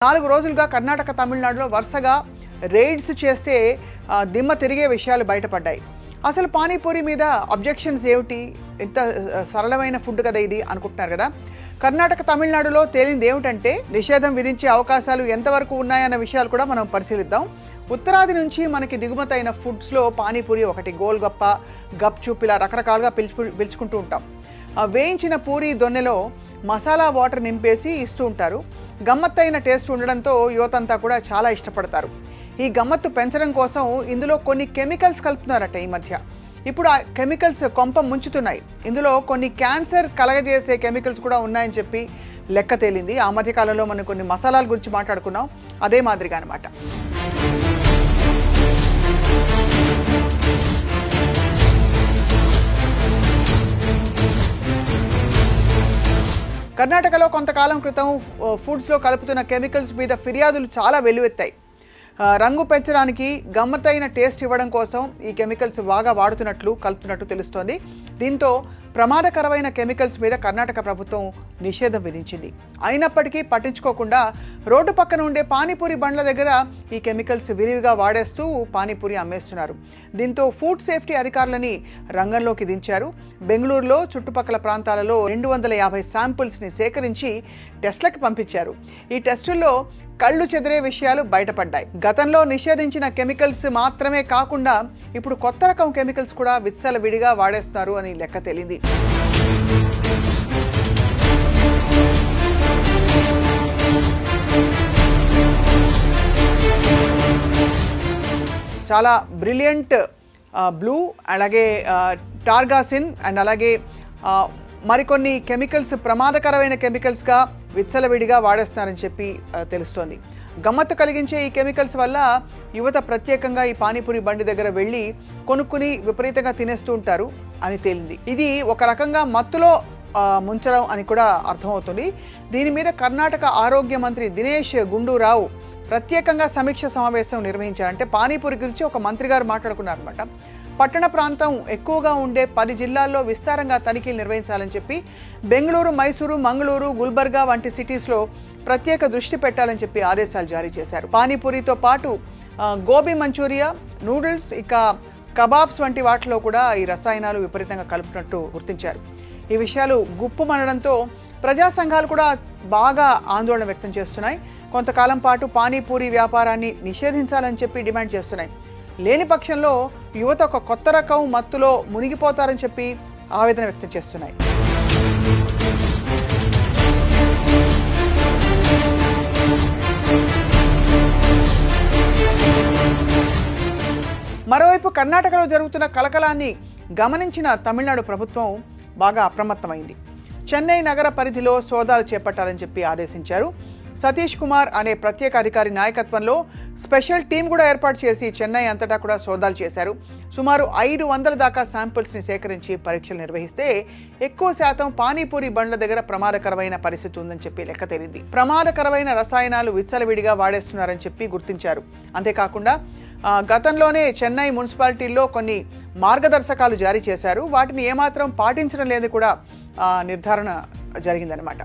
4 రోజులుగా కర్ణాటక తమిళనాడులో వరుసగా రైడ్స్ చేస్తే దిమ్మ తిరిగే విషయాలు బయటపడ్డాయి. అసలు పానీపూరి మీద అబ్జెక్షన్స్ ఏమిటి? ఇంత సరళమైన ఫుడ్ కదా ఇది అనుకుంటున్నారు కదా. కర్ణాటక తమిళనాడులో తేలింది ఏమిటంటే నిషేధం విధించే అవకాశాలు ఎంతవరకు ఉన్నాయన్న విషయాలు కూడా మనం పరిశీలిద్దాం. ఉత్తరాది నుంచి మనకి దిగుమతి అయిన ఫుడ్స్లో పానీపూరి ఒకటి. గోల్గప్ప, గప్చుప్ ఇలా రకరకాలుగా పిలుచుకుంటూ ఉంటాం. వేయించిన పూరి దొన్నెలో మసాలా వాటర్ నింపేసి ఇస్తూ ఉంటారు. గమ్మత్తైన టేస్ట్ ఉండడంతో యువతంతా కూడా చాలా ఇష్టపడతారు. ఈ గమ్మత్తు పెంచడం కోసం ఇందులో కొన్ని కెమికల్స్ కలుపుతున్నారట ఈ మధ్య. ఇప్పుడు ఆ కెమికల్స్ కొంప ముంచుతున్నాయి. ఇందులో కొన్ని క్యాన్సర్ కలగజేసే కెమికల్స్ కూడా ఉన్నాయని చెప్పి లెక్క తేలింది. ఆ మధ్య కాలంలో మనం కొన్ని మసాలాల గురించి మాట్లాడుకున్నాం, అదే మాదిరిగా అనమాట. కర్ణాటకలో కొంతకాలం క్రితం ఫుడ్స్లో కలుపుతున్న కెమికల్స్ మీద ఫిర్యాదులు చాలా వెల్లువెత్తాయి. రంగు పెంచడానికి, గమ్మత్తైన టేస్ట్ ఇవ్వడం కోసం ఈ కెమికల్స్ బాగా కలుపుతున్నట్టు తెలుస్తోంది. దీంతో ప్రమాదకరమైన కెమికల్స్ మీద కర్ణాటక ప్రభుత్వం నిషేధం విధించింది. అయినప్పటికీ పట్టించుకోకుండా రోడ్డు పక్కన ఉండే పానీపూరి బండ్ల దగ్గర ఈ కెమికల్స్ విరివిగా వాడేస్తూ పానీపూరి అమ్మేస్తున్నారు. దీంతో ఫుడ్ సేఫ్టీ అధికారులని రంగంలోకి దించారు. బెంగళూరులో చుట్టుపక్కల ప్రాంతాలలో 250 శాంపిల్స్ని సేకరించి టెస్ట్లకు పంపించారు. ఈ టెస్టుల్లో కళ్ళు చెదిరే విషయాలు బయటపడ్డాయి. గతంలో నిషేధించిన కెమికల్స్ మాత్రమే కాకుండా ఇప్పుడు కొత్త రకం కెమికల్స్ కూడా విచ్చలవిడిగా వాడేస్తున్నారు అని లెక్క తేలింది. చాలా బ్రిలియంట్ బ్లూ, అలాగే టార్గాసిన్ అండ్ అలాగే మరికొన్ని కెమికల్స్ ప్రమాదకరమైన కెమికల్స్గా విచ్చలవిడిగా వాడేస్తున్నారని చెప్పి తెలుస్తోంది. గమ్మత్తు కలిగించే ఈ కెమికల్స్ వల్ల యువత ప్రత్యేకంగా ఈ పానీపూరి బండి దగ్గర వెళ్ళి కొనుక్కుని విపరీతంగా తినేస్తూ ఉంటారు అని తేలింది. ఇది ఒక రకంగా మత్తులో ముంచడం అని కూడా అర్థమవుతుంది. దీని మీద కర్ణాటక ఆరోగ్య మంత్రి దినేష్ గుండూరావు ప్రత్యేకంగా సమీక్ష సమావేశం నిర్వహించారు. అంటే పానీపూరి గురించి ఒక మంత్రి గారు మాట్లాడుకున్నారన్నమాట. పట్టణ ప్రాంతం ఎక్కువగా ఉండే 10 జిల్లాల్లో విస్తారంగా తనిఖీలు నిర్వహించాలని చెప్పి బెంగళూరు, మైసూరు, మంగళూరు, గుల్బర్గా వంటి సిటీస్లో ప్రత్యేక దృష్టి పెట్టాలని చెప్పి ఆదేశాలు జారీ చేశారు. పానీపూరితో పాటు గోబీ మంచూరియా, నూడిల్స్, ఇక కబాబ్స్ వంటి వాటిలో కూడా ఈ రసాయనాలు విపరీతంగా కలుపుతున్నట్టు గుర్తించారు. ఈ విషయాలు గుప్పుమనడంతో ప్రజా సంఘాలు కూడా బాగా ఆందోళన వ్యక్తం చేస్తున్నాయి. కొంతకాలం పాటు పానీపూరి వ్యాపారాన్ని నిషేధించాలని చెప్పి డిమాండ్ చేస్తున్నాయి. లేని పక్షంలో యువత ఒక కొత్త రకం మత్తులో మునిగిపోతారని చెప్పి ఆవేదన వ్యక్తం చేస్తున్నాయి. మరోవైపు కర్ణాటకలో జరుగుతున్న కలకలాన్ని గమనించిన తమిళనాడు ప్రభుత్వం బాగా అప్రమత్తమైంది. చెన్నై నగర పరిధిలో సోదాలు చేపట్టాలని చెప్పి ఆదేశించారు. సతీష్ కుమార్ అనే ప్రత్యేక అధికారి నాయకత్వంలో స్పెషల్ టీం కూడా ఏర్పాటు చేసి చెన్నై అంతటా కూడా సోదాలు చేశారు. సుమారు 500 దాకా శాంపిల్స్ని సేకరించి పరీక్షలు నిర్వహిస్తే ఎక్కువ శాతం పానీపూరి బండ్ల దగ్గర ప్రమాదకరమైన పరిస్థితి ఉందని చెప్పి లెక్క తేలింది. ప్రమాదకరమైన రసాయనాలు విచ్చలవిడిగా వాడేస్తున్నారని చెప్పి గుర్తించారు. అంతేకాకుండా గతంలోనే చెన్నై మున్సిపాలిటీల్లో కొన్ని మార్గదర్శకాలు జారీ చేశారు. వాటిని ఏమాత్రం పాటించడం లేదు కూడా నిర్ధారణ జరిగిందనమాట.